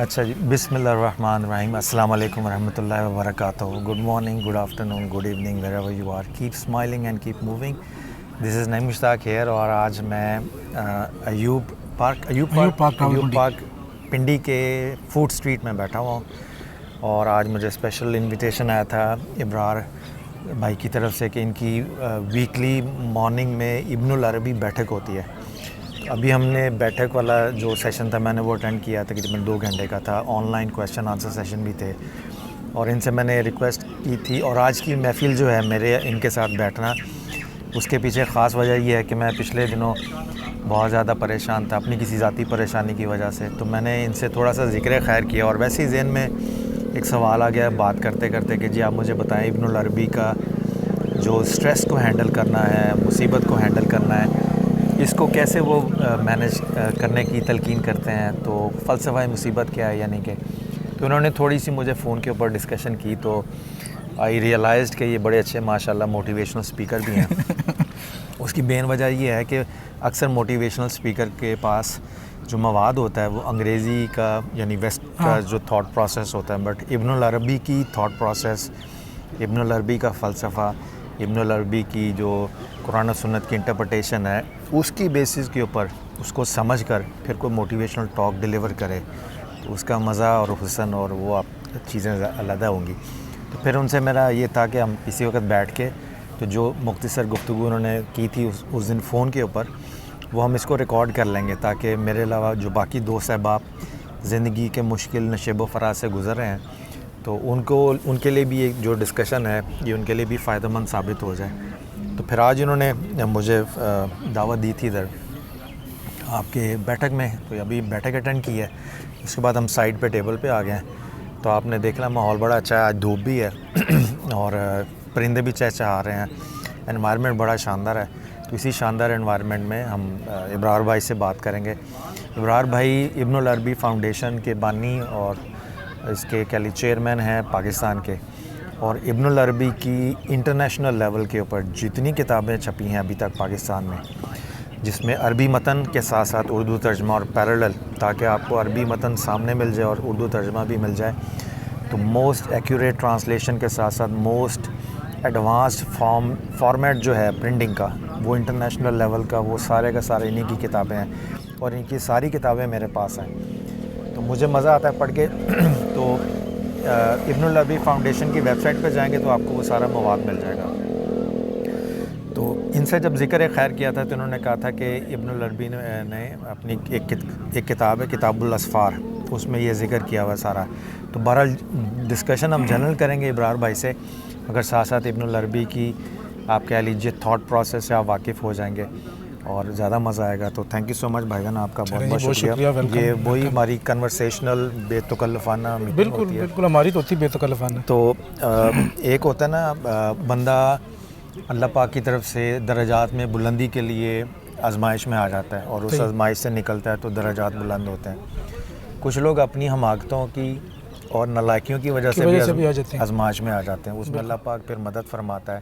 اچھا جی، بسم اللہ الرحمن الرحیم. السلام علیکم ورحمۃ اللہ وبرکاتہ. Good morning, good afternoon, good evening, wherever you are. Keep smiling and keep moving. This is Naeem Mushtaq here. اور آج میں ایوب پارک پنڈی کے فوڈ اسٹریٹ میں بیٹھا ہوا ہوں. اور آج مجھے اسپیشل انویٹیشن آیا تھا ابرار بھائی کی طرف سے کہ ان کی ویکلی مارننگ میں ابن العربی بیٹھک ہوتی ہے. ابھی ہم نے بیٹھک والا جو سیشن تھا میں نے وہ اٹینڈ کیا، تقریباً 2 گھنٹے کا تھا. On line question answer session بھی تھے اور ان سے میں نے ریکویسٹ کی تھی. اور آج کی محفل جو ہے میرے ان کے ساتھ بیٹھنا، اس کے پیچھے خاص وجہ یہ ہے کہ میں پچھلے دنوں بہت زیادہ پریشان تھا اپنی کسی ذاتی پریشانی کی وجہ سے. تو میں نے ان سے تھوڑا سا ذکر خیر کیا اور ویسے ہی ذہن میں ایک سوال آ گیا بات کرتے کرتے کہ جی آپ مجھے بتائیں ابن العربی کا جو سٹریس کو ہینڈل کرنا ہے، مصیبت کو ہینڈل کرنا ہے، اس کو کیسے وہ مینیج کرنے کی تلقین کرتے ہیں. تو فلسفہ مصیبت کیا ہے یعنی کہ تو انہوں نے تھوڑی سی مجھے فون کے اوپر ڈسکشن کی. تو آئی ریئلائزڈ کہ یہ بڑے اچھے ماشاءاللہ موٹیویشنل اسپیکر بھی ہیں. اس کی مین وجہ یہ ہے کہ اکثر موٹیویشنل اسپیکر کے پاس جو مواد ہوتا ہے وہ انگریزی کا یعنی ویسٹ کا جو تھاٹ پروسیس ہوتا ہے، بٹ ابن العربی کی تھاٹ پروسیس، ابن العربی کا فلسفہ، ابن العربی کی جو قرآن و سنت کی انٹرپریٹیشن ہے، اس کی بیسس کے اوپر اس کو سمجھ کر پھر کوئی موٹیویشنل ٹاک ڈیلیور کرے تو اس کا مزہ اور حسن اور وہ آپ چیزیں علیحدہ ہوں گی. تو پھر ان سے میرا یہ تھا کہ ہم اسی وقت بیٹھ کے تو جو مختصر گفتگو انہوں نے کی تھی اس دن فون کے اوپر، وہ ہم اس کو ریکارڈ کر لیں گے تاکہ میرے علاوہ جو باقی دوست احباب زندگی کے مشکل نشیب و فراز سے گزر رہے ہیں تو ان کے لیے بھی ایک جو ڈسکشن ہے یہ ان کے لیے بھی فائدہ مند ثابت ہو جائے. تو پھر آج انہوں نے مجھے دعوت دی تھی ادھر آپ کے بیٹھک میں، تو ابھی بیٹھک اٹینڈ کی ہے. اس کے بعد ہم سائڈ پہ ٹیبل پہ آ گئے ہیں. تو آپ نے دیکھنا ماحول بڑا اچھا ہے، آج دھوپ بھی ہے اور پرندے بھی چہچہا رہے ہیں. انوائرمنٹ بڑا شاندار ہے. تو اسی شاندار انوائرمنٹ میں ہم ابرار بھائی سے بات کریں گے. ابرار بھائی ابن العربی فاؤنڈیشن کے بانی اور اس کے چیئرمین ہیں پاکستان کے. اور ابن العربی کی انٹرنیشنل لیول کے اوپر جتنی کتابیں چھپی ہیں ابھی تک پاکستان میں، جس میں عربی متن کے ساتھ ساتھ اردو ترجمہ اور پیرالل، تاکہ آپ کو عربی متن سامنے مل جائے اور اردو ترجمہ بھی مل جائے، تو موسٹ ایکوریٹ ٹرانسلیشن کے ساتھ ساتھ موسٹ ایڈوانسڈ فارمیٹ جو ہے پرنٹنگ کا وہ انٹرنیشنل لیول کا، وہ سارے کا سارے انہی کی کتابیں ہیں اور ان کی ساری کتابیں میرے پاس ہیں. تو مجھے مزہ آتا ہے پڑھ کے. تو ابن العربی فاؤنڈیشن کی ویب سائٹ پہ جائیں گے تو آپ کو وہ سارا مواد مل جائے گا. تو ان سے جب ذکر خیر کیا تھا تو انہوں نے کہا تھا کہ ابن العربی نے اپنی ایک کتاب ہے کتاب الاسفار، اس میں یہ ذکر کیا ہوا سارا. تو بہرحال ڈسکشن ہم جنرل کریں گے ابرار بھائی سے، مگر ساتھ ساتھ ابن العربی کی آپ کہہ لیجیے تھاٹ پروسیس سے آپ واقف ہو جائیں گے اور زیادہ مزہ آئے گا. تو تھینک یو سو مچ بھائی جان، آپ کا بہت بہت شکریہ. یہ وہی ہماری کنورسیشنل بے تکلفانہ میٹنگ ہوتی ہے. بالکل ہماری تو ہوتی ہے بے تکلفانہ. تو ایک ہوتا ہے نا بندہ اللہ پاک کی طرف سے درجات میں بلندی کے لیے آزمائش میں آ جاتا ہے اور اس آزمائش سے نکلتا ہے تو درجات بلند ہوتے ہیں. کچھ لوگ اپنی حماقتوں کی اور نالائکیوں کی وجہ سے بھی آزمائش میں آ جاتے ہیں. اس میں اللہ پاک پھر مدد فرماتا ہے.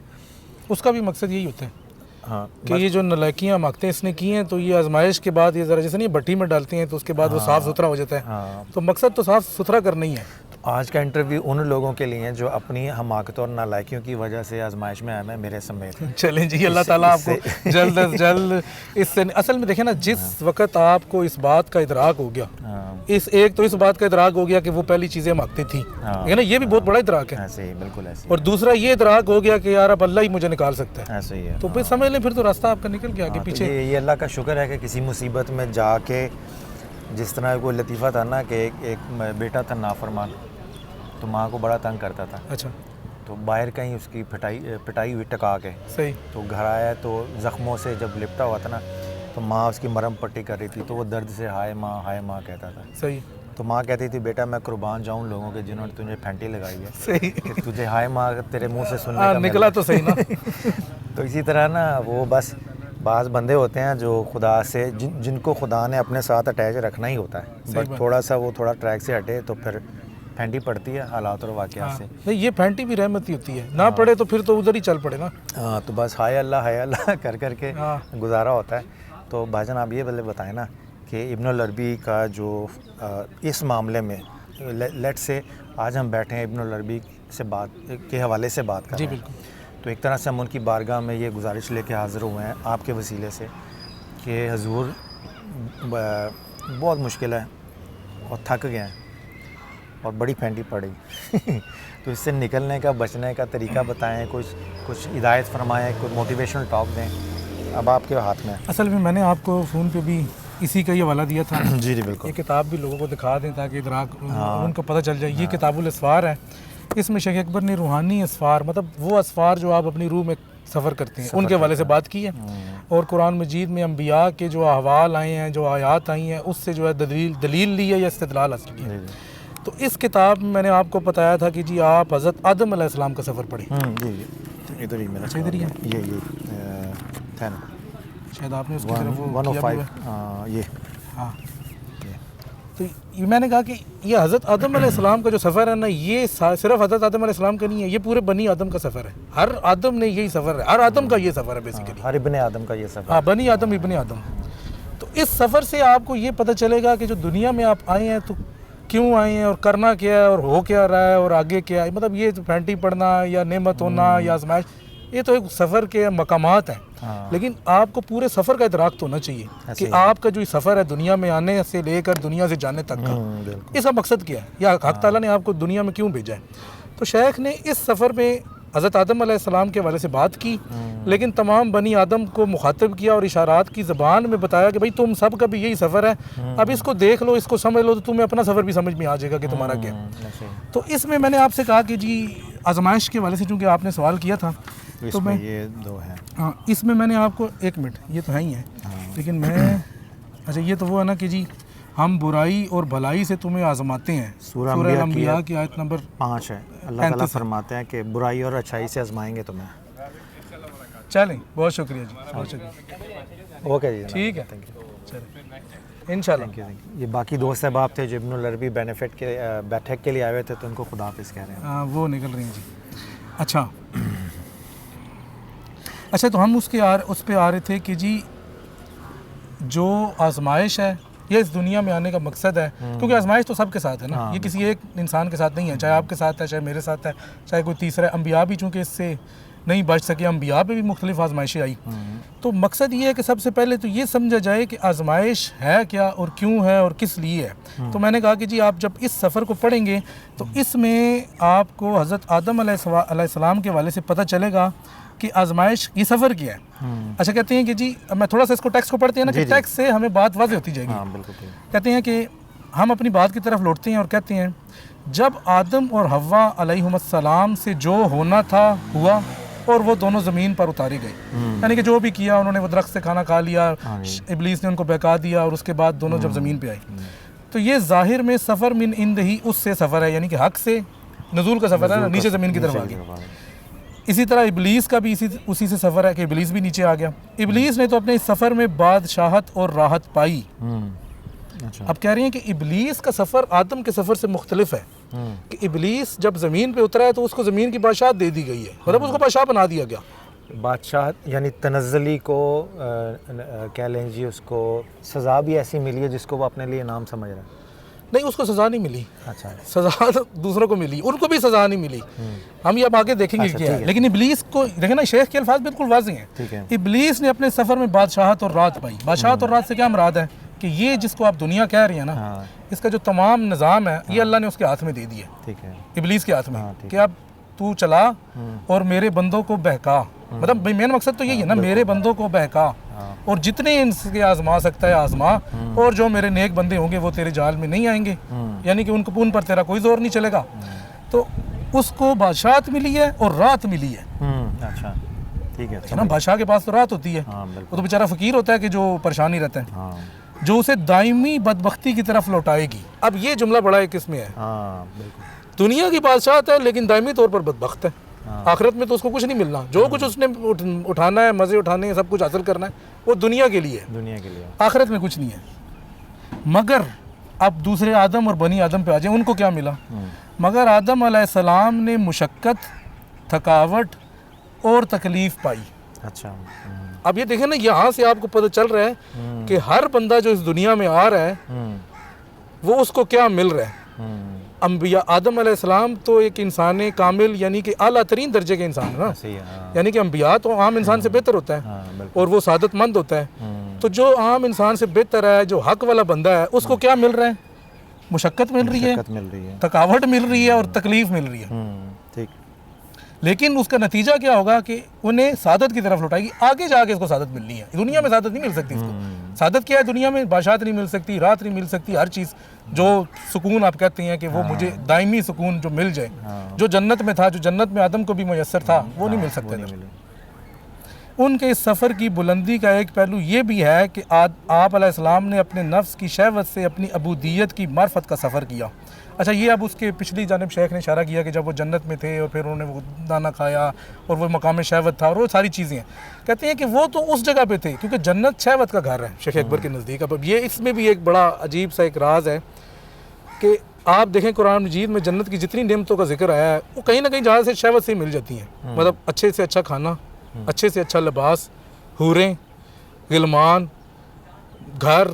اس کا بھی مقصد یہی ہوتا ہے ہاں کہ یہ جو نالائکیاں حماقتیں اس نے کی ہیں تو یہ آزمائش کے بعد یہ ذرا جیسے نہیں بھٹی میں ڈالتے ہیں تو اس کے بعد وہ صاف ستھرا ہو جاتا ہے. تو مقصد تو صاف ستھرا کرنا ہی ہے. آج کا انٹرویو ان لوگوں کے لیے ہیں جو اپنی حماقتوں اور نالائکیوں کی وجہ سے آزمائش میں آئے ہیں، میرے سمیت. چلیں جی، اللہ تعالیٰ آپ کو جلد از جلد اس سے اصل میں دیکھیں نا، جس وقت آپ کو اس بات کا ادراک ہو گیا، اس بات کا ادراک ہو گیا کہ وہ پہلی چیزیں حماقتیں تھیں، نا، یہ بھی بہت بڑا ادراک ہے. ایسے ہی بالکل ایسے. اور دوسرا یہ ادراک ہو گیا کہ یار اب اللہ ہی مجھے نکال سکتا ہے. ایسے ہی ہے. تو پھر سمجھ لیں پھر تو راستہ آپ کا نکل گیا آگے پیچھے. یہ اللہ کا شکر ہے کہ کسی مصیبت میں جا کے، جس طرح کوئی لطیفہ تھا نا کہ ایک بیٹا تھا نافرمان، تو ماں کو بڑا تنگ کرتا تھا. اچھا. تو باہر کہیں اس کی پٹائی ہوئی ٹکا کے. صحیح. تو گھر آیا تو زخموں سے جب لپٹا ہوا تھا نا تو ماں اس کی مرہم پٹی کر رہی تھی تو وہ درد سے ہائے ماں کہتا تھا. صحیح. تو ماں کہتی تھی بیٹا میں قربان جاؤں لوگوں کے جنہوں نے تجھے پھینٹی لگائی ہے. صحیح. کہ تجھے ہائے ماں تیرے منہ سے سننے کا نکلا تو صحیح نا. تو اسی طرح نا وہ بس بعض بندے ہوتے ہیں جو خدا سے جن کو خدا نے اپنے ساتھ اٹیچ رکھنا ہی ہوتا ہے، بٹ تھوڑا سا وہ تھوڑا ٹریک سے ہٹے تو پھر پھینٹی پڑتی ہے حالات اور واقعات سے. نہیں، یہ پھینٹی بھی رحمت ہی ہوتی ہے، نہ پڑے تو پھر تو ادھر ہی چل پڑے نا. ہاں تو بس ہائے اللہ کر کے گزارا ہوتا ہے. تو بھائی جان آپ یہ بتائیں نا کہ ابن العربی کا جو اس معاملے میں لیٹ سے آج ہم بیٹھے ہیں ابن العربی سے بات کے حوالے سے بات کر رہے ہیں, تو ایک طرح سے ہم ان کی بارگاہ میں یہ گزارش لے کے حاضر ہوئے ہیں آپ کے وسیلے سے کہ حضور بہت مشکل ہے اور تھک گئے ہیں اور بڑی پھینٹی پڑی تو اس سے نکلنے کا بچنے کا طریقہ بتائیں, کچھ ہدایت فرمائیں, کچھ موٹیویشنل ٹاک دیں. اب آپ کے ہاتھ میں ہے. اصل میں نے آپ کو فون پہ بھی اسی کا یہ حوالہ دیا تھا. جی بالکل. یہ کتاب بھی لوگوں کو دکھا دیں تاکہ ادراک ان کو پتہ چل جائے. یہ کتاب الاسفار ہے. اس میں شیخ اکبر نے روحانی اسفار, مطلب وہ اسفار جو آپ اپنی روح میں سفر کرتے ہیں, ان کے حوالے سے بات کی ہے. اور قرآن مجید میں انبیاء کے جو احوال آئے ہیں, جو آیات آئی ہیں, اس سے جو ہے دلیل لی ہے یا استدلال حاصل کیا. تو اس کتاب میں نے آپ کو بتایا تھا کہ جی آپ حضرت آدم علیہ السلام کا سفر پڑھیں. جی ادھر ہی میرا, ادھر ہی ہے یہ شاید آپ نے اس کی طرف 105 یہ. ہاں, تو میں نے کہا کہ یہ حضرت آدم علیہ السلام کا جو سفر ہے نا, یہ صرف حضرت آدم علیہ السلام کا نہیں ہے, یہ پورے بنی آدم کا سفر ہے. ہر آدم نے یہی سفر ہے, ہر آدم کا یہ سفر ہے بیسیکلی. ہر ابن آدم کا یہ سفر. ہاں, بنی آدم ابن آدم. تو اس سفر سے آپ کو یہ پتہ چلے گا کہ جو دنیا میں آپ آئے ہیں تو کیوں آئے ہیں اور کرنا کیا ہے اور ہو کیا رہا ہے اور آگے کیا ہے. مطلب یہ پھینٹی پڑنا یا نعمت ہونا یا آزمائش, یہ تو ایک سفر کے مقامات ہیں. لیکن آپ کو پورے سفر کا ادراک تو ہونا چاہیے کہ آپ کا جو سفر ہے دنیا میں آنے سے لے کر دنیا سے جانے تک کا, اس کا مقصد کیا ہے یا حق تعالیٰ نے آپ کو دنیا میں کیوں بھیجا ہے. تو شیخ نے اس سفر میں حضرت آدم علیہ السلام کے حوالے سے بات کی, لیکن تمام بنی آدم کو مخاطب کیا اور اشارات کی زبان میں بتایا کہ بھائی تم سب کا بھی یہی سفر ہے, اب اس کو دیکھ لو, اس کو سمجھ لو, تو تمہیں اپنا سفر بھی سمجھ میں آ جائے گا کہ تمہارا کیا. تو اس میں نے آپ سے کہا کہ جی آزمائش کے حوالے سے چونکہ آپ نے سوال کیا تھا, تو میں یہ دو ہیں. ہاں, اس میں نے آپ کو ایک منٹ, یہ تو ہے ہی ہے, لیکن اچھا یہ تو وہ ہے نا کہ جی ہم برائی اور بھلائی سے تمہیں آزماتے ہیں. سورہ انبیاء کی آیت نمبر 5 ہے. اللہ تعالیٰ فرماتے ہیں کہ برائی اور اچھائی سے آزمائیں گے تمہیں. چلیں, بہت شکریہ جی, بہت شکریہ. اوکے جی, ٹھیک ہے, چلیں انشاءاللہ. یہ باقی دوست احباب تھے جو ابن العربی بینیفٹ کے بیٹھک کے لیے آئے ہوئے تھے, تو ان کو خدا حافظ کہہ رہے ہیں. ہاں, وہ نکل رہی ہیں جی. اچھا تو ہم اس پہ آ رہے تھے کہ جی جو آزمائش ہے یہ اس دنیا میں آنے کا مقصد ہے, کیونکہ آزمائش تو سب کے ساتھ ہے نا, یہ کسی ایک انسان کے ساتھ نہیں ہے, چاہے آپ کے ساتھ ہے, چاہے میرے ساتھ ہے, چاہے کوئی تیسرا ہے. انبیاء بھی چونکہ اس سے نہیں بچ سکے, انبیاء پہ بھی مختلف آزمائشیں آئی. تو مقصد یہ ہے کہ سب سے پہلے تو یہ سمجھا جائے کہ آزمائش ہے کیا اور کیوں ہے اور کس لیے ہے. تو میں نے کہا کہ جی آپ جب اس سفر کو پڑھیں گے تو اس میں آپ کو حضرت آدم علیہ السلام کے حوالے سے پتہ چلے گا کہ آزمائش یہ سفر کیا ہے. اچھا کہتے ہیں کہ جی میں تھوڑا سا اس کو ٹیکسٹ کو پڑھتے ہیں نا کہ ٹیکسٹ سے ہمیں بات واضح ہوتی جائے گی. کہتے ہیں کہ ہم اپنی بات کی طرف لوٹتے ہیں اور کہتے ہیں جب آدم اور حوا علیہم السلام سے جو ہونا تھا ہوا اور وہ دونوں زمین پر اتارے گئے, یعنی کہ جو بھی کیا انہوں نے, وہ درخت سے کھانا کھا لیا, ابلیس نے ان کو بہکا دیا, اور اس کے بعد دونوں جب زمین پہ آئے, تو یہ ظاہر میں سفر من اندہی اس سے سفر ہے, یعنی کہ حق سے نزول کا سفر ہے, نیچے زمین کی طرف آ گیا. اسی طرح ابلیس کا بھی اسی سے سفر ہے کہ ابلیس بھی نیچے آ گیا. ابلیس نے تو اپنے اس سفر میں بادشاہت اور راحت پائی. اب کہہ رہے ہیں کہ ابلیس کا سفر آدم کے سفر سے مختلف ہے, کہ ابلیس جب زمین پہ اترا ہے تو اس کو زمین کی بادشاہت دے دی گئی ہے, مطلب اس کو بادشاہ بنا دیا گیا. بادشاہت یعنی تنزلی کو کہہ لیں جی, اس کو سزا بھی ایسی ملی ہے جس کو وہ اپنے لیے نام سمجھ رہا ہے. نہیں, اس کو سزا نہیں ملی. اچھا, سزا دوسروں کو ملی, ان کو بھی سزا نہیں ملی. ہم یہ اب آگے دیکھیں گے کیا ہے. لیکن ابلیس کو دیکھیں نا, شیخ کے الفاظ بالکل واضح ہیں. ابلیس نے اپنے سفر میں بادشاہت اور راحت پائی. بادشاہت اور راحت سے کیا مراد ہے کہ یہ جس کو آپ دنیا کہہ رہی ہیں نا, اس کا جو تمام نظام ہے یہ اللہ نے اس کے ہاتھ میں دے دیا. ابلیس کے ہاتھ میں, کہ اب تو چلا اور میرے بندوں کو بہکا. مطلب مین مقصد تو یہی ہے نا, میرے بندوں کو بہکا, اور جتنے ان سے آزما سکتا ہے آزما, اور جو میرے نیک بندے ہوں گے وہ تیرے جال میں نہیں آئیں گے, یعنی کہ ان پر تیرا کوئی زور نہیں چلے گا. تو اس کو بادشاہت ملی ہے اور راحت ملی ہے. اچھا ٹھیک ہے نا, بادشاہ کے پاس تو راحت ہوتی ہے, وہ تو بیچارہ فقیر ہوتا ہے کہ جو پریشانی رہتا ہے, جو اسے دائمی بدبختی کی طرف لوٹائے گی. اب یہ جملہ بڑا ایک اس میں ہے, دنیا کی بادشاہت ہے لیکن دائمی طور پر بدبخت ہے. آخرت میں تو اس کو کچھ نہیں ملنا, جو کچھ اس نے اٹھانا ہے, مزے اٹھانے ہیں, سب کچھ حاصل کرنا ہے, وہ دنیا کے لیے ہے, آخرت میں کچھ نہیں ہے. مگر اب دوسرے آدم اور بنی آدم پہ آ جائیں, ان کو کیا ملا؟ مگر آدم علیہ السلام نے مشقت, تھکاوٹ اور تکلیف پائی. اچھا, اب یہ دیکھیں نا, یہاں سے آپ کو پتہ چل رہا ہے کہ ہر بندہ جو اس دنیا میں آ رہا ہے وہ اس کو کیا مل رہا ہے. انبیاء آدم علیہ السلام تو ایک انسان کامل یعنی کہ اعلیٰ ترین درجے کے انسان ہے نا, صحیح ہے. یعنی کہ انبیاء تو عام انسان سے بہتر ہوتا ہے اور وہ سعادت مند ہوتا ہے. تو جو عام انسان سے بہتر ہے, جو حق والا بندہ ہے, اس کو کیا مل رہا ہے؟ مشقت مل رہی ہے, تھکاوٹ مل رہی ہے اور تکلیف مل رہی ہے. ٹھیک. لیکن اس کا نتیجہ کیا ہوگا کہ انہیں سعادت کی طرف لوٹائے گی. آگے جا کے اس کو سعادت ملنی ہے. دنیا میں سعادت نہیں مل سکتی اس کو. سعادت کیا ہے دنیا میں؟ بادشاہت نہیں مل سکتی, رات نہیں مل سکتی, ہر چیز جو سکون آپ کہتے ہیں کہ وہ مجھے دائمی سکون جو مل جائے, جو جنت میں تھا, جو جنت میں آدم کو بھی میسر تھا, وہ نہیں مل سکتا. ان کے اس سفر کی بلندی کا ایک پہلو یہ بھی ہے کہ آپ علیہ السلام نے اپنے نفس کی شہوت سے اپنی عبودیت کی معرفت کا سفر کیا. اچھا, یہ اب اس کے پچھلی جانب شیخ نے اشارہ کیا کہ جب وہ جنت میں تھے اور پھر انہوں نے وہ دانہ کھایا اور وہ مقام شہوت تھا اور وہ ساری چیزیں ہیں. کہتے ہیں کہ وہ تو اس جگہ پہ تھے کیونکہ جنت شہوت کا گھر ہے شیخ اکبر کے نزدیک. اب یہ اس میں بھی ایک بڑا عجیب سا ایک راز ہے کہ آپ دیکھیں قرآن مجید میں جنت کی جتنی نعمتوں کا ذکر آیا ہے وہ کہیں نہ کہیں جہاں سے شہوت سے ہی مل جاتی ہیں. مطلب اچھے سے اچھا کھانا, اچھے سے اچھا لباس, حوریں, غلمان, گھر,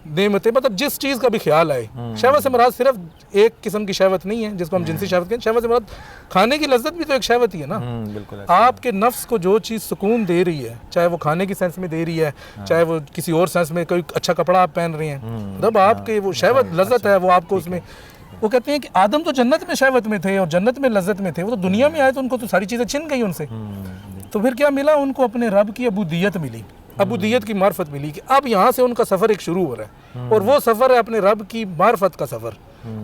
نعمتیں, مطلب جس چیز کا بھی خیال آئے. شہوت سے مراد صرف ایک قسم کی شہوت نہیں ہے جس کو ہم جنسی شہوت کہیں. شہوت سے مراد کھانے کی لذت بھی تو ایک شہوت ہی ہے نا. آپ کے نفس کو جو چیز سکون دے رہی ہے, چاہے وہ کھانے کی سینس میں دے رہی ہے, چاہے وہ کسی اور سینس میں کوئی اچھا کپڑا آپ پہن رہے ہیں, مطلب آپ کے وہ شہوت لذت ہے وہ آپ کو اس میں. وہ کہتے ہیں کہ آدم تو جنت میں شہوت میں تھے اور جنت میں لذت میں تھے, وہ تو دنیا میں آئے تو ان کو تو ساری چیزیں چھن گئی ان سے. تو پھر کیا ملا ان کو؟ اپنے رب کی عبودیت ملی, عبودیت کی معرفت ملی کہ اب یہاں سے ان کا سفر ایک شروع ہو رہا ہے. اور وہ سفر ہے اپنے رب کی معرفت کا سفر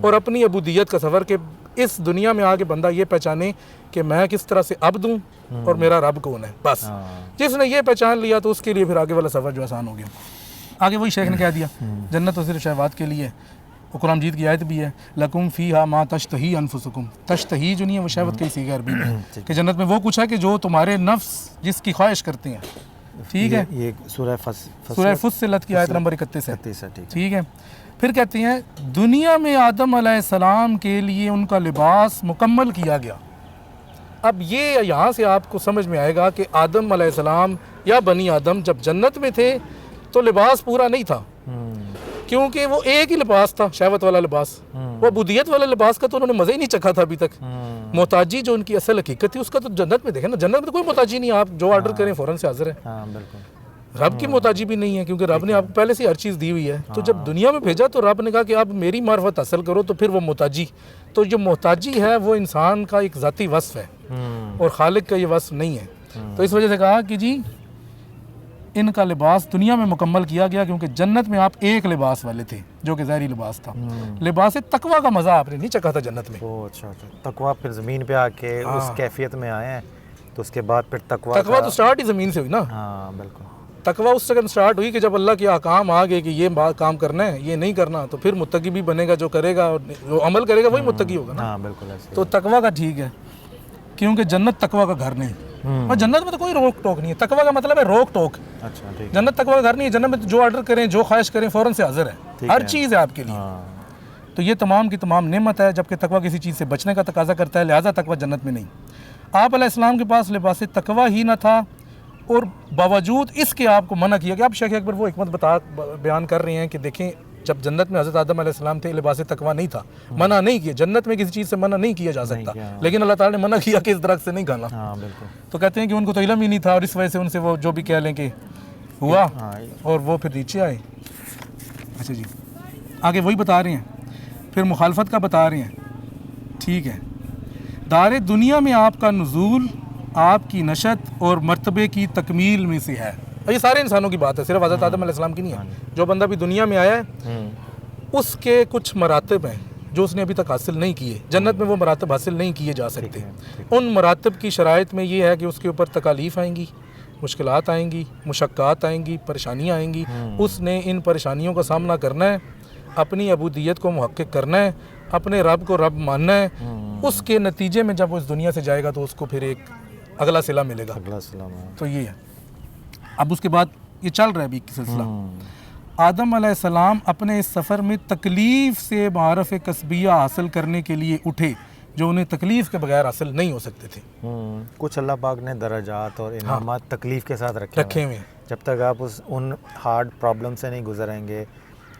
اور اپنی عبودیت کا سفر, کہ اس دنیا میں آگے بندہ یہ پہچانے کہ میں کس طرح سے عبد ہوں اور میرا رب کون ہے. بس جس نے یہ پہچان لیا تو اس کے لیے پھر آگے والا سفر جو آسان ہو گیا. آگے وہی شیخ نے کہہ دیا جنت تو صرف شہوات کے لیے. وہ قرآن مجید کی آیت بھی ہے, لکم فیہا ما تشتہی انفسکم. تشتہی جو نہیں ہے وہ شہوت کی صیغہ عربی میں, کہ جنت میں وہ کچھ ہے کہ جو تمہارے نفس جس کی خواہش کرتے ہیں. ٹھیک ہے, یہ سورہ فصلت کی آیت نمبر 31 ہے. ٹھیک ہے. پھر کہتے ہیں دنیا میں آدم علیہ السلام کے لیے ان کا لباس مکمل کیا گیا. اب یہ یہاں سے آپ کو سمجھ میں آئے گا کہ آدم علیہ السلام یا بنی آدم جب جنت میں تھے تو لباس پورا نہیں تھا, کیونکہ وہ ایک ہی لباس تھا, شہوت والا لباس. وہ عبودیت والا لباس کا تو انہوں نے مزے ہی نہیں چکھا تھا ابھی تک. محتاجی جو ان کی اصل حقیقت تھی اس کا تو جنت میں دیکھیں نا, جنت میں تو کوئی محتاجی نہیں, آپ جو آرڈر کریں فوراً سے حاضر ہے. رب کی محتاجی بھی نہیں ہے کیونکہ رب نے آپ کو پہلے سے ہر چیز دی ہوئی ہے. تو جب دنیا میں بھیجا تو رب نے کہا کہ اب میری معرفت حاصل کرو, تو پھر وہ محتاجی, تو جو محتاجی ہے وہ انسان کا ایک ذاتی وصف ہے اور خالق کا یہ وصف نہیں ہے. تو اس وجہ سے کہا کہ جی ان کا لباس دنیا میں مکمل کیا گیا کیونکہ جنت میں آپ ایک لباس والے تھے جو کہ ظاہری لباس تھا. لباس تقویٰ کا مزہ آپ نے نہیں چکھا تھا جنت میں. اچھا, تقویٰ پھر زمین پہ آ کے اس کیفیت میں آئے ہیں تو اس کے بعد پھر تقویٰ تو سٹارٹ ہی زمین سے ہوئی نا. ہاں بالکل. تقویٰ اس سیکنڈ سٹارٹ ہوئی کہ جب اللہ کے احکام آ گئے کہ یہ کام کرنا ہے یہ نہیں کرنا, تو پھر متقی بھی بنے گا, جو کرے گا اور جو عمل کرے گا وہی متقی ہوگا نا. ہاں بالکل ایسے. تو تقویٰ کا ٹھیک ہے کیونکہ جنت تقویٰ کا گھر نہیں, اور جنت میں تو کوئی روک ٹوک نہیں ہے. تقویٰ کا مطلب ہے روک ٹوک. اچھا ٹھیک. جنت تقویٰ کا گھر نہیں ہے. جنت میں جو آرڈر کریں جو خواہش کریں فوراً سے حاضر ہے, ہر چیز ہے آپ کے لیے. تو یہ تمام کی تمام نعمت ہے, جبکہ تقویٰ کسی چیز سے بچنے کا تقاضا کرتا ہے, لہٰذا تقویٰ جنت میں نہیں. آپ علیہ السلام کے پاس لباس تقویٰ ہی نہ تھا اور باوجود اس کے آپ کو منع کیا کہ آپ شیخ اکبر وہ حکمت بیان کر رہے ہیں کہ دیکھیں جب جنت میں حضرت آدم علیہ السلام تھے لباس تقویٰ نہیں تھا, منع نہیں کیا. جنت میں کسی چیز سے منع نہیں کیا جا سکتا, لیکن اللہ تعالیٰ نے منع کیا کہ اس درخت سے نہیں کھانا. تو کہتے ہیں کہ ان کو تو علم ہی نہیں تھا اور اس وجہ سے ان سے وہ جو بھی کہہ لیں کہ ہوا اور وہ پھر نیچے آئے. اچھا جی, آگے وہی بتا رہے ہیں, پھر مخالفت کا بتا رہے ہیں. ٹھیک ہے. دار دنیا میں آپ کا نزول آپ کی نشت اور مرتبے کی تکمیل میں سے ہے. یہ سارے انسانوں کی بات ہے, صرف حضرت آدم علیہ السلام کی نہیں ہے. جو بندہ بھی دنیا میں آیا ہے اس کے کچھ مراتب ہیں جو اس نے ابھی تک حاصل نہیں کیے. جنت میں وہ مراتب حاصل نہیں کیے جا سکتے. ان مراتب کی شرائط میں یہ ہے کہ اس کے اوپر تکالیف آئیں گی, مشکلات آئیں گی, مشقات آئیں گی, پریشانیاں آئیں گی. اس نے ان پریشانیوں کا سامنا کرنا ہے, اپنی عبودیت کو محقق کرنا ہے, اپنے رب کو رب ماننا ہے. اس کے نتیجے میں جب وہ اس دنیا سے جائے گا تو اس کو پھر ایک اگلا صلہ ملے گا. تو یہ ہے. اب اس کے بعد یہ چل رہا ہے ابھی سلسلہ. آدم علیہ السلام اپنے اس سفر میں تکلیف سے معارف کسبیہ حاصل کرنے کے لیے اٹھے جو انہیں تکلیف کے بغیر حاصل نہیں ہو سکتے تھے. کچھ اللہ پاک نے درجات اور انعامات تکلیف کے ساتھ رکھے ہوئے ہیں. جب تک آپ ان ہارڈ پرابلم سے نہیں گزریں گے,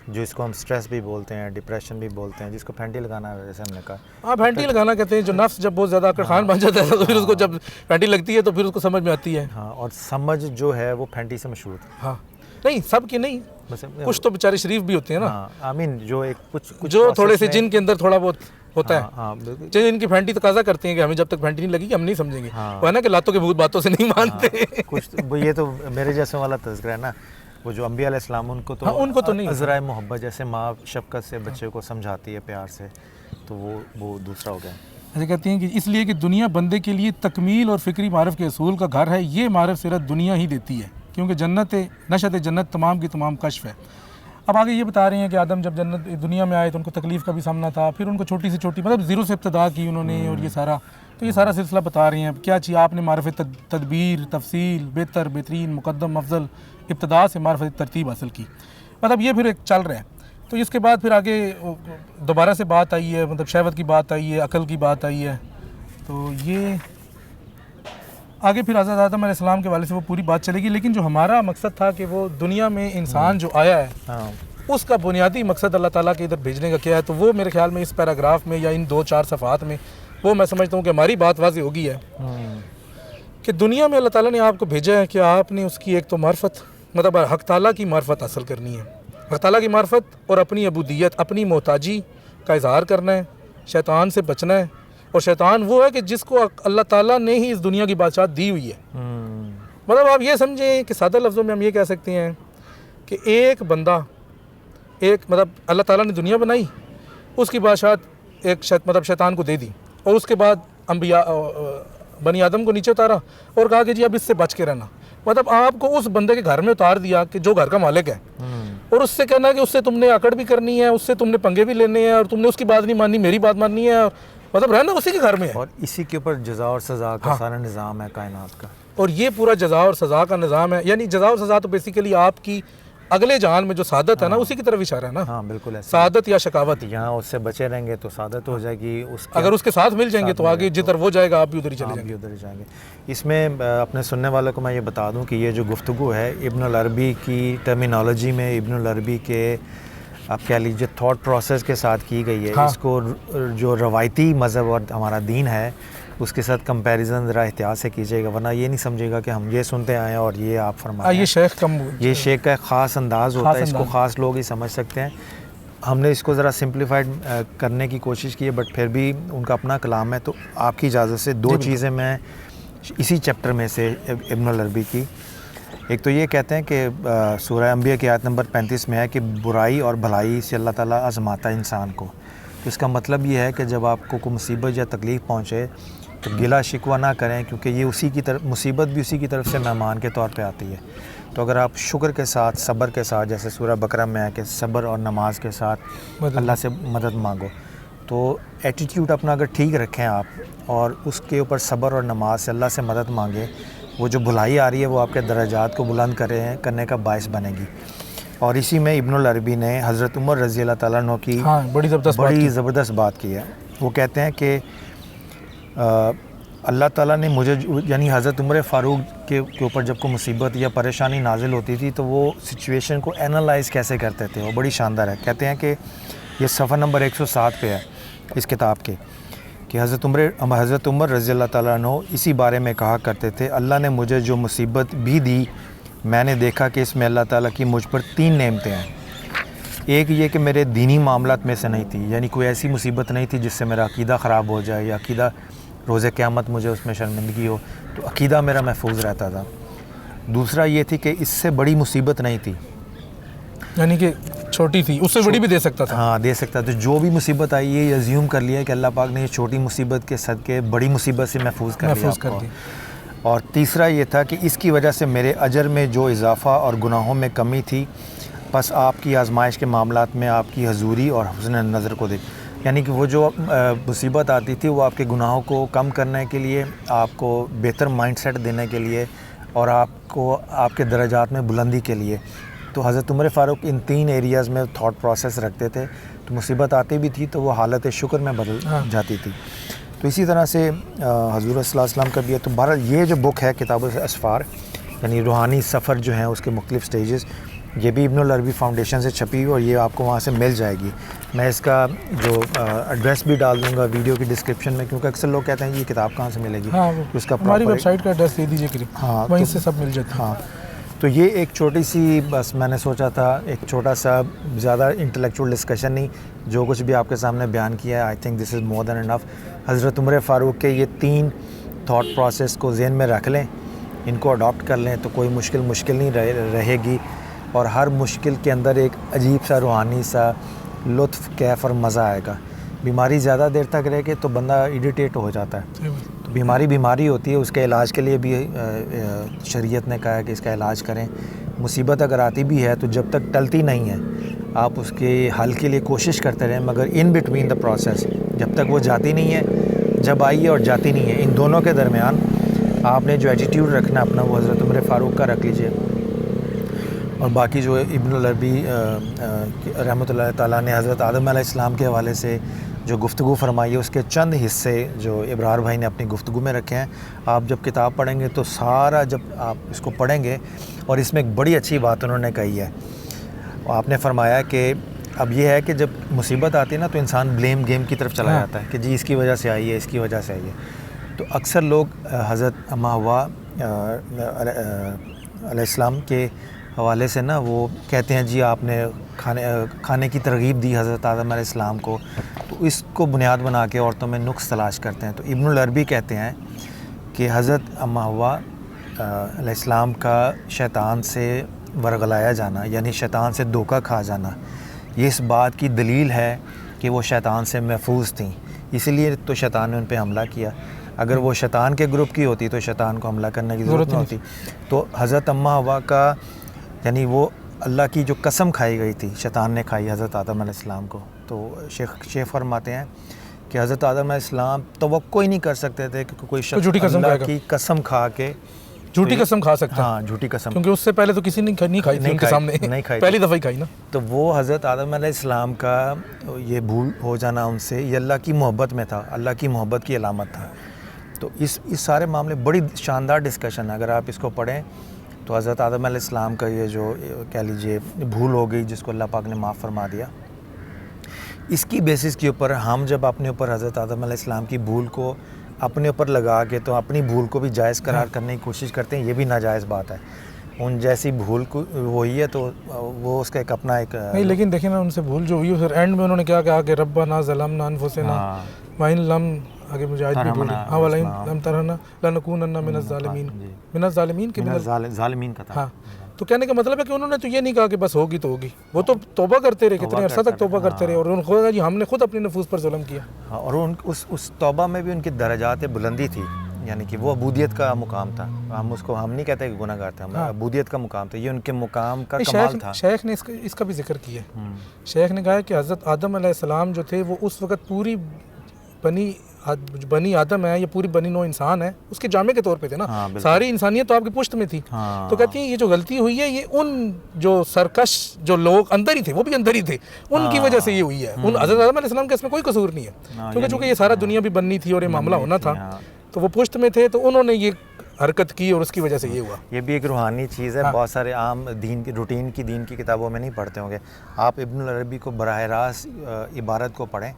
جو اس کو ہم سٹریس بھی بولتے ہیں, ڈپریشن بھی بولتے ہیں, جس کو پھینٹی لگانا ہے جیسے ہم نے کہا. ہاں پھینٹی لگانا کہتے ہیں, جو نفس جب بہت زیادہ آکڑ خان بن جاتا ہے تو پھر اس کو جب پھینٹی لگتی ہے تو پھر اس کو سمجھ میں آتی ہے. ہاں, اور سمجھ جو ہے وہ پھینٹی سے مشہور ہے. ہاں نہیں سب کی نہیں, کچھ تو بیچارے شریف بھی ہوتے ہیں نا, آمین, جو ایک کچھ جو تھوڑے سے جن کے اندر تھوڑا بہت ہوتا ہے. ہاں بالکل, جن کی پھینٹی تقاضا کرتے ہیں کہ ہمیں جب تک پھینٹی نہیں لگی کہ ہم نہیں سمجھیں گے, وہ ہے نا کہ لاتوں کے بھوت باتوں سے نہیں مانتے. کچھ یہ تو میرے جیسے والا تذکرہ ہے نا, وہ جو انبیاء علیہ السلام ان کو تو نہیں, عذرائے محبت جیسے ماں شفقت سے بچے کو سمجھاتی ہے پیار سے, تو وہ دوسرا ہو گیا. ایسے کہتے ہیں کہ اس لیے کہ دنیا بندے کے لیے تکمیل اور فکری معرف کے اصول کا گھر ہے, یہ معرف صرف دنیا ہی دیتی ہے, کیونکہ جنت نشأت جنت تمام کی تمام کشف ہے. اب آگے یہ بتا رہے ہیں کہ آدم جب جنت دنیا میں آئے تو ان کو تکلیف کا بھی سامنا تھا, پھر ان کو چھوٹی سے چھوٹی مطلب زیرو سے ابتدا کی انہوں نے, اور یہ سارا تو یہ سارا سلسلہ بتا رہے ہیں. کیا چیز آپ نے معرف تدبیر, تفصیل, بہترین, مقدم, افضل, ابتدا سے معرفت ترتیب حاصل کی. مطلب یہ پھر ایک چل رہا ہے. تو اس کے بعد پھر آگے دوبارہ سے بات آئی ہے, مطلب شہوت کی بات آئی ہے, عقل کی بات آئی ہے. تو یہ آگے پھر حضرت آدم علیہ السلام کے والے سے وہ پوری بات چلے گی, لیکن جو ہمارا مقصد تھا کہ وہ دنیا میں انسان جو آیا ہے اس کا بنیادی مقصد اللہ تعالیٰ کے ادھر بھیجنے کا کیا ہے, تو وہ میرے خیال میں اس پیراگراف میں یا ان 2-4 صفحات میں وہ میں سمجھتا ہوں کہ ہماری بات واضح ہو گئی ہے کہ دنیا میں اللہ تعالیٰ نے آپ کو بھیجا ہے کہ آپ نے اس کی ایک تو معرفت, مطلب حق تعالیٰ کی معرفت حاصل کرنی ہے, حق تعالیٰ کی معرفت, اور اپنی عبودیت, اپنی محتاجی کا اظہار کرنا ہے, شیطان سے بچنا ہے. اور شیطان وہ ہے کہ جس کو اللہ تعالیٰ نے ہی اس دنیا کی بادشاہت دی ہوئی ہے. مطلب آپ یہ سمجھیں کہ سادہ لفظوں میں ہم یہ کہہ سکتے ہیں کہ ایک بندہ, ایک مطلب اللہ تعالیٰ نے دنیا بنائی, اس کی بادشاہت ایک مطلب شیطان کو دے دی, اور اس کے بعد انبیاء بنی آدم کو نیچے اتارا اور کہا کہ جی اب اس سے بچ کے رہنا. مطلب آپ کو اس بندے کے گھر میں اتار دیا کہ جو گھر کا مالک ہے, اور اس سے کہنا کہ اس سے تم نے اکڑ بھی کرنی ہے, اس سے تم نے پنگے بھی لینے ہیں, اور تم نے اس کی بات نہیں ماننی, میری بات ماننی ہے, مطلب رہنا اسی کے گھر میں ہے. اور اسی کے اوپر جزا اور سزا کا سارا نظام ہے کائنات کا. اور یہ پورا جزا اور سزا کا نظام ہے, یعنی جزا اور سزا تو بیسیکلی آپ کی اگلے جہان میں جو سعادت ہے نا اسی کی طرف اشارہ ہے نا. ہاں بالکل ایسا, سعادت یا شکاوت, یہاں اس سے بچے رہیں گے تو سعادت ہو جائے گی, اگر اس کے ساتھ مل جائیں گے تو آگے جدھر وہ جائے گا آپ بھی ادھر ہی چلے جائیں گے. اس میں اپنے سننے والوں کو میں یہ بتا دوں کہ یہ جو گفتگو ہے ابن العربی کی ٹرمینالوجی میں, ابن العربی کے آپ کہہ لیجیے تھاٹ پروسیس کے ساتھ کی گئی ہے. اس کو جو روایتی مذہب اور ہمارا دین ہے اس کے ساتھ کمپیریزن ذرا احتیاط سے کیجیے گا, ورنہ یہ نہیں سمجھے گا کہ ہم یہ سنتے آئے ہیں اور یہ آپ فرمائیں. یہ شیخ کا خاص انداز ہوتا ہے, اس کو خاص لوگ ہی سمجھ سکتے ہیں. ہم نے اس کو ذرا سمپلیفائڈ کرنے کی کوشش کی ہے, بٹ پھر بھی ان کا اپنا کلام ہے. تو آپ کی اجازت سے 2 چیزیں میں اسی چیپٹر میں سے ابن العربی کی, ایک تو یہ کہتے ہیں کہ سورہ انبیاء کی آیت نمبر 35 میں ہے کہ برائی اور بھلائی سے اللہ تعالیٰ آزماتا ہے انسان کو. تو اس کا مطلب یہ ہے کہ جب آپ کو کوئی مصیبت یا تکلیف پہنچے تو گلہ شکوہ نہ کریں, کیونکہ یہ اسی کی طرف, مصیبت بھی اسی کی طرف سے مہمان کے طور پہ آتی ہے. تو اگر آپ شکر کے ساتھ, صبر کے ساتھ, جیسے سورہ بقرہ میں ہے کہ صبر اور نماز کے ساتھ اللہ سے مدد مانگو, تو ایٹیٹیوڈ اپنا اگر ٹھیک رکھیں آپ اور اس کے اوپر صبر اور نماز سے اللہ سے مدد مانگے, وہ جو بھلائی آ رہی ہے وہ آپ کے درجات کو بلند کرنے کا باعث بنے گی. اور اسی میں ابن العربی نے حضرت عمر رضی اللہ تعالیٰ عنہ کی بڑی زبردست بات کی ہے. وہ کہتے ہیں کہ اللہ تعالیٰ نے مجھے, یعنی حضرت عمر فاروق کے اوپر جب کوئی مصیبت یا پریشانی نازل ہوتی تھی تو وہ سچویشن کو انالائز کیسے کرتے تھے, وہ بڑی شاندار ہے. کہتے ہیں کہ یہ صفحہ نمبر 107 پہ ہے اس کتاب کے, کہ حضرت عمر رضی اللہ تعالیٰ عنہ اسی بارے میں کہا کرتے تھے, اللہ نے مجھے جو مصیبت بھی دی میں نے دیکھا کہ اس میں اللہ تعالیٰ کی مجھ پر 3 نعمتیں ہیں. ایک یہ کہ میرے دینی معاملات میں سے نہیں تھی, یعنی کوئی ایسی مصیبت نہیں تھی جس سے میرا عقیدہ خراب ہو جائے یا عقیدہ روز قیامت مجھے اس میں شرمندگی ہو, تو عقیدہ میرا محفوظ رہتا تھا. دوسرا یہ تھی کہ اس سے بڑی مصیبت نہیں تھی, یعنی کہ چھوٹی تھی, اس سے بڑی بھی دے سکتا تھا. ہاں دے سکتا تھا. جو بھی مصیبت آئی یہ ازیوم کر لیا کہ اللہ پاک نے یہ چھوٹی مصیبت کے صدقے بڑی مصیبت سے محفوظ کر دیا. اور تیسرا یہ تھا کہ اس کی وجہ سے میرے اجر میں جو اضافہ اور گناہوں میں کمی تھی, بس آپ کی آزمائش کے معاملات میں آپ کی حضوری اور حسن نظر کو دیکھ, یعنی کہ وہ جو مصیبت آتی تھی وہ آپ کے گناہوں کو کم کرنے کے لیے, آپ کو بہتر مائنڈ سیٹ دینے کے لیے, اور آپ کو آپ کے درجات میں بلندی کے لیے. تو حضرت عمر فاروق ان 3 ایریاز میں تھاٹ پروسیس رکھتے تھے. تو مصیبت آتی بھی تھی تو وہ حالت شکر میں بدل جاتی تھی. تو اسی طرح سے حضور صلی اللہ علیہ وسلم کا بھی ہے. تو بہرحال یہ جو بک ہے کتاب الاسفار, یعنی روحانی سفر جو ہیں اس کے مختلف سٹیجز, یہ بھی ابن العربی فاؤنڈیشن سے چھپی ہوئی اور یہ آپ کو وہاں سے مل جائے گی. میں اس کا جو ایڈریس بھی ڈال دوں گا ویڈیو کی ڈسکرپشن میں, کیونکہ اکثر لوگ کہتے ہیں یہ کتاب کہاں سے ملے گی. ہاں اس کا ہماری ویب سائٹ کا ایڈریس دے دیجیے قریب, ہاں وہیں سے سب مل جاتا ہے. ہاں تو یہ ایک چھوٹی سی, بس میں نے سوچا تھا ایک چھوٹا سا, زیادہ انٹلیکچوئل ڈسکشن نہیں, جو کچھ بھی آپ کے سامنے بیان کیا ہے آئی تھنک دس از مور دین انف. حضرت عمر فاروق کے یہ 3 تھاٹ پروسیس کو ذہن میں رکھ لیں, ان کو اڈاپٹ کر لیں تو کوئی مشکل نہیں رہے گی, اور ہر مشکل کے اندر ایک عجیب سا روحانی سا لطف, کیف اور مزہ آئے گا. بیماری زیادہ دیر تک رہے گی تو بندہ ایڈیٹیٹ ہو جاتا ہے. تو بیماری ہوتی ہے, اس کے علاج کے لیے بھی شریعت نے کہا ہے کہ اس کا علاج کریں. مصیبت اگر آتی بھی ہے تو جب تک ٹلتی نہیں ہے آپ اس کے حل کے لیے کوشش کرتے رہیں, مگر ان بٹوین دا پروسیس, جب تک وہ جاتی نہیں ہے, جب آئی ہے اور جاتی نہیں ہے, ان دونوں کے درمیان آپ نے جو ایٹیٹیوڈ رکھنا اپنا وہ حضرت عمر فاروق کا رکھ لیجئے. اور باقی جو ابن العربی رحمۃ اللہ تعالیٰ نے حضرت آدم علیہ السلام کے حوالے سے جو گفتگو فرمائی ہے اس کے چند حصے جو ابرار بھائی نے اپنی گفتگو میں رکھے ہیں. آپ جب کتاب پڑھیں گے تو سارا, جب آپ اس کو پڑھیں گے, اور اس میں ایک بڑی اچھی بات انہوں نے کہی ہے, آپ نے فرمایا کہ اب یہ ہے کہ جب مصیبت آتی ہے نا تو انسان بلیم گیم کی طرف چلا جاتا ہے کہ جی اس کی وجہ سے آئی ہے, اس کی وجہ سے آئی ہے. تو اکثر لوگ حضرت اما حوا علیہ السلام کے حوالے سے نا وہ کہتے ہیں جی آپ نے کھانے کی ترغیب دی حضرت آدم علیہ السلام کو, تو اس کو بنیاد بنا کے عورتوں میں نقص تلاش کرتے ہیں. تو ابن العربی کہتے ہیں کہ حضرت اما حوا علیہ السلام کا شیطان سے ورغلایا جانا, یعنی شیطان سے دھوکہ کھا جانا, یہ اس بات کی دلیل ہے کہ وہ شیطان سے محفوظ تھیں, اسی لیے تو شیطان نے ان پہ حملہ کیا. اگر وہ شیطان کے گروپ کی ہوتی تو شیطان کو حملہ کرنے کی ضرورت نہیں ہوتی. تو حضرت اما حوا کا, یعنی وہ اللہ کی جو قسم کھائی گئی تھی شیطان نے کھائی حضرت آدم علیہ السلام کو. تو شیخ فرماتے ہیں کہ حضرت آدم علیہ السلام توقع ہی نہیں کر سکتے تھے کہ کوئی شخص اللہ کی قسم کھا کے جھوٹی قسم کھا سکتا ہے. ہاں جھوٹی قسم, کیونکہ اس سے پہلے تو کسی نے نہیں کھائی تھی ان کے سامنے, نہیں کھائی, پہلی دفعہ ہی کھائی نا. تو وہ حضرت آدم علیہ السلام کا یہ بھول ہو جانا ان سے, یہ اللہ کی محبت میں تھا, اللہ کی محبت کی علامت تھا. تو اس سارے معاملے بڑی شاندار ڈسکشن ہے, اگر آپ اس کو پڑھیں تو حضرت آدم علیہ السلام کا یہ جو کہہ لیجئے بھول ہو گئی جس کو اللہ پاک نے معاف فرما دیا, اس کی بیسس کے اوپر ہم جب اپنے اوپر حضرت آدم علیہ السلام کی بھول کو اپنے اوپر لگا کے تو اپنی بھول کو بھی جائز قرار کرنے کی کوشش کرتے ہیں, یہ بھی ناجائز بات ہے. ان جیسی بھول کو ہوئی ہے تو وہ اس کا ایک اپنا ایک نہیں, لیکن دیکھیں نا ان سے بھول جو ہوئی پھر اینڈ میں انہوں نے کیا کہا کہ ربنا ظلمنا انفسنا وان لم, آگے مجھے آج بھی بھول, ہاں ولئن لم ترحمنا لنکونن من الظالمین, من الظالمین کے ظالمین کا تھا. ہاں, تو کہنے کا مطلب ہے کہ انہوں نے تو یہ نہیں کہا کہ بس ہوگی تو ہوگی, وہ تو توبہ کرتے رہے, کتنے عرصہ تک توبہ کرتے رہے, اور انہوں نے کہا جی ہم نے خود اپنے نفوس پر ظلم کیا. اور اس توبہ میں بھی ان کی درجات بلندی تھی, یعنی کہ وہ عبودیت کا مقام تھا. ہم نہیں کہتے کہ گناہ گار تھے, عبودیت کا مقام تھا, یہ ان کے مقام کا کمال تھا. شیخ نے اس کا بھی ذکر کیا ہے. شیخ نے کہا کہ حضرت آدم علیہ السلام جو تھے وہ اس وقت پوری بنی آدم ہے, یہ پوری بنی نوع انسان ہے, اس کے جامع کے طور پہ تھے نا, ساری انسانیت تو آپ کی پشت میں تھی. تو کہتی ہیں یہ جو غلطی ہوئی ہے یہ ان جو سرکش جو لوگ اندر ہی تھے, وہ بھی اندر ہی تھے, ان کی وجہ سے یہ ہوئی ہے. ان حضرت آدم علیہ السلام کا اس میں کوئی قصور نہیں ہے, کیونکہ چونکہ یہ سارا دنیا بھی بننی تھی اور یہ معاملہ ہونا تھا, تو وہ پشت میں تھے, تو انہوں نے یہ حرکت کی اور اس کی وجہ سے یہ ہوا. یہ بھی ایک روحانی چیز ہے, بہت سارے عام دین کی روٹین کی دین کی کتابوں میں نہیں پڑھتے ہوں گے آپ. ابن العربی کو براہ راست عبارت کو پڑھیں,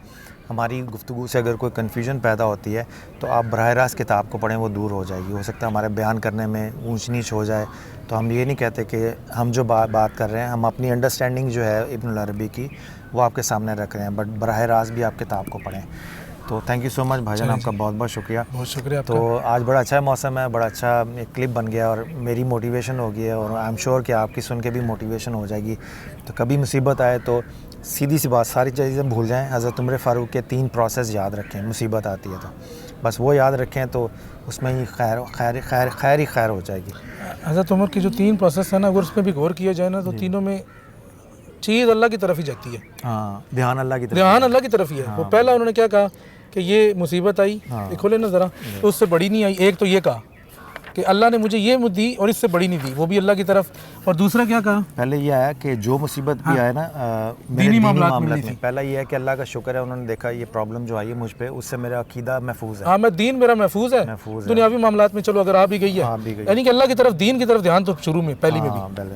ہماری گفتگو سے اگر کوئی کنفیوژن پیدا ہوتی ہے تو آپ براہ راست کتاب کو پڑھیں, وہ دور ہو جائے گی. ہو سکتا ہے ہمارے بیان کرنے میں اونچ نیچ ہو جائے, تو ہم یہ نہیں کہتے کہ ہم جو بات کر رہے ہیں ہم اپنی انڈرسٹینڈنگ جو ہے ابن العربی کی وہ آپ کے سامنے رکھ رہے ہیں, بٹ براہ راست بھی آپ کتاب کو پڑھیں. تو تھینک یو سو مچ بھائی جان, آپ کا بہت بہت شکریہ. بہت شکریہ. تو آج بڑا اچھا موسم ہے, بڑا اچھا ایک کلپ بن گیا اور میری موٹیویشن ہو گئی ہے, اور آئی ایم شیور کہ آپ کی سن کے بھی موٹیویشن ہو جائے گی. تو کبھی مصیبت آئے تو سیدھی سی بات, ساری چیزیں بھول جائیں, حضرت عمر فاروق کے 3 پروسیس یاد رکھیں. مصیبت آتی ہے تو بس وہ یاد رکھیں, تو اس میں ہی خیر ہی خیر ہو جائے گی. حضرت عمر کی جو 3 پروسیس ہیں نا, اگر اس پہ بھی غور کیا جائے نا تو تینوں میں چیز اللہ کی طرف ہی جاتی ہے. ہاں, دھیان اللہ کی طرف ہی ہے. وہ پہلا انہوں نے کیا کہا کہ یہ مصیبت آئی, کھولے نا ذرا, تو اس سے بڑی نہیں آئی. ایک تو یہ کہا کہ اللہ نے مجھے یہ دی اور اس سے بڑی نہیں دی, وہ بھی اللہ کی طرف. اور دوسرا کیا کہا, پہلے یہ آیا کہ جو مصیبت بھی آئے نا دینی معاملات میں, پہلا یہ ہے کہ اللہ کا شکر ہے انہوں نے دیکھا یہ پرابلم جو آئی ہے مجھ پہ, اس سے میرا عقیدہ محفوظ ہے. ہاں, میں دین میرا محفوظ ہے. دنیاوی معاملات میں چلو اگر آ بھی گئی ہے, یعنی کہ اللہ کی طرف, دین کی طرف دھیان تو شروع میں پہلی میں بھی.